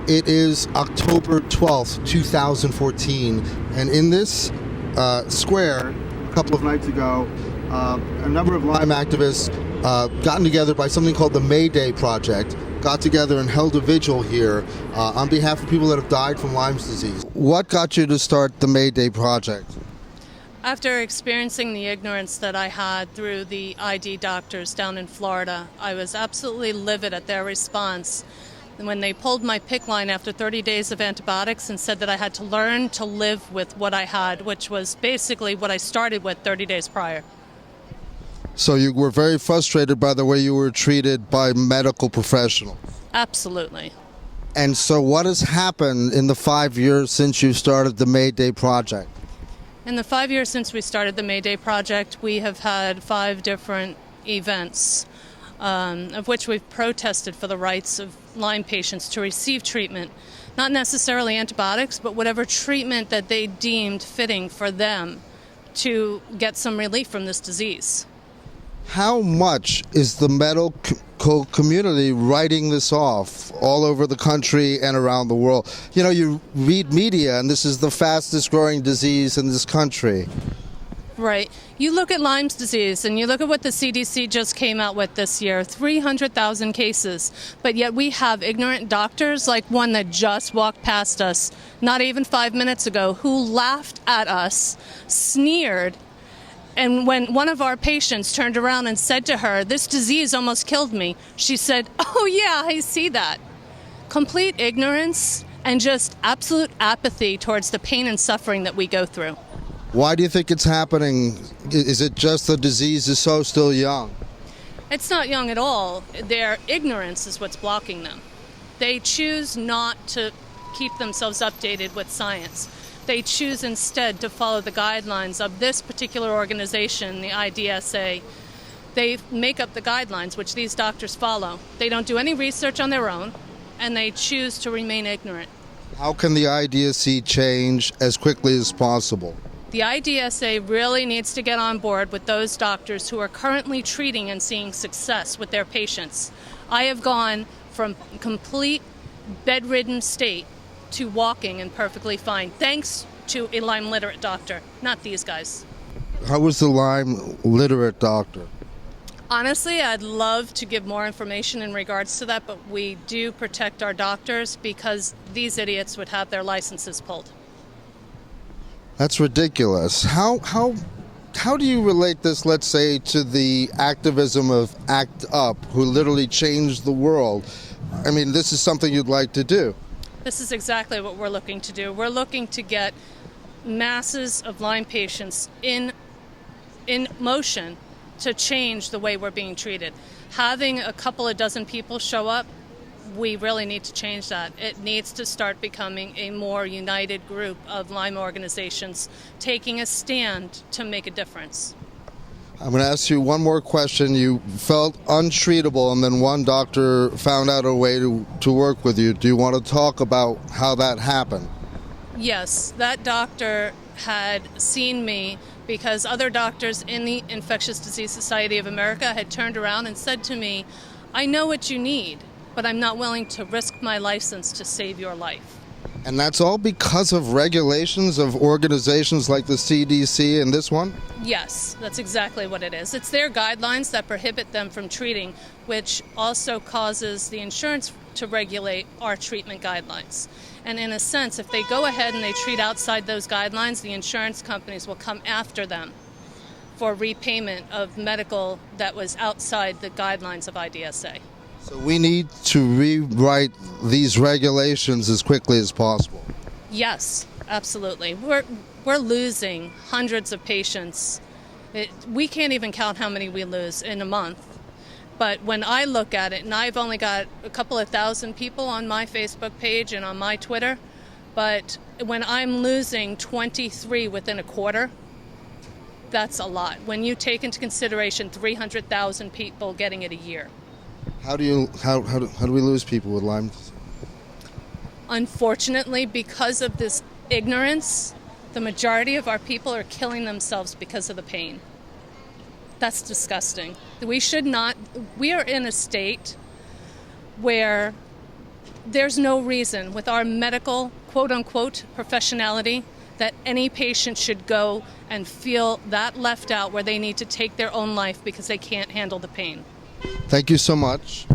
It is October 12th, 2014, and in this square, a couple of nights ago, a number of Lyme activists gotten together by something called the Mayday Project, got together and held a vigil here on behalf of people that have died from Lyme's disease. What got you to start the Mayday Project? After experiencing the ignorance that I had through the ID doctors down in Florida, I was absolutely livid at their response when they pulled my PICC line after 30 days of antibiotics and said that I had to learn to live with what I had, which was basically what I started with 30 days prior. So you were very frustrated by the way you were treated by medical professionals? Absolutely. And so what has happened in the 5 years since you started the Mayday Project? In the 5 years since we started the Mayday Project, we have had 5 different events, of which we've protested for the rights of Lyme patients to receive treatment, not necessarily antibiotics, but whatever treatment that they deemed fitting for them to get some relief from this disease. How much is the medical community writing this off all over the country and around the world? You know, you read media, and this is the fastest growing disease in this country. Right. You look at Lyme's disease, and you look at what the CDC just came out with this year, 300,000 cases. But yet we have ignorant doctors, like one that just walked past us not even 5 minutes ago, who laughed at us, sneered. And when one of our patients turned around and said to her, "This disease almost killed me," she said, "Oh yeah, I see that." Complete ignorance and just absolute apathy towards the pain and suffering that we go through. Why do you think it's happening? Is it just the disease is so still young? It's not young at all. Their ignorance is what's blocking them. They choose not to keep themselves updated with science. They choose instead to follow the guidelines of this particular organization, the IDSA. They make up the guidelines, which these doctors follow. They don't do any research on their own, and they choose to remain ignorant. How can the IDSA change as quickly as possible? The IDSA really needs to get on board with those doctors who are currently treating and seeing success with their patients. I have gone from complete bedridden state to walking and perfectly fine, thanks to a Lyme literate doctor, not these guys. How was the Lyme literate doctor? Honestly, I'd love to give more information in regards to that, but we do protect our doctors because these idiots would have their licenses pulled. That's ridiculous. How do you relate this, let's say, to the activism of ACT UP, who literally changed the world? I mean, this is something you'd like to do. This is exactly what we're looking to do. We're looking to get masses of Lyme patients in motion to change the way we're being treated. Having a couple of dozen people show up, we really need to change that. It needs to start becoming a more united group of Lyme organizations taking a stand to make a difference. I'm going to ask you one more question. You felt untreatable, and then one doctor found out a way to work with you. Do you want to talk about how that happened? Yes, that doctor had seen me because other doctors in the Infectious Disease Society of America had turned around and said to me, "I know what you need, but I'm not willing to risk my license to save your life." And that's all because of regulations of organizations like the CDC and this one? Yes, that's exactly what it is. It's their guidelines that prohibit them from treating, which also causes the insurance to regulate our treatment guidelines. And in a sense, if they go ahead and they treat outside those guidelines, the insurance companies will come after them for repayment of medical that was outside the guidelines of IDSA. So we need to rewrite these regulations as quickly as possible. Yes, absolutely. We're losing hundreds of patients. We can't even count how many we lose in a month. But when I look at it, and I've only got a couple of thousand people on my Facebook page and on my Twitter, but when I'm losing 23 within a quarter, that's a lot. When you take into consideration 300,000 people getting it a year. How do we lose people with Lyme disease? Unfortunately, because of this ignorance, the majority of our people are killing themselves because of the pain. That's disgusting. We are in a state where there's no reason with our medical, quote unquote, professionality that any patient should go and feel that left out where they need to take their own life because they can't handle the pain. Thank you so much.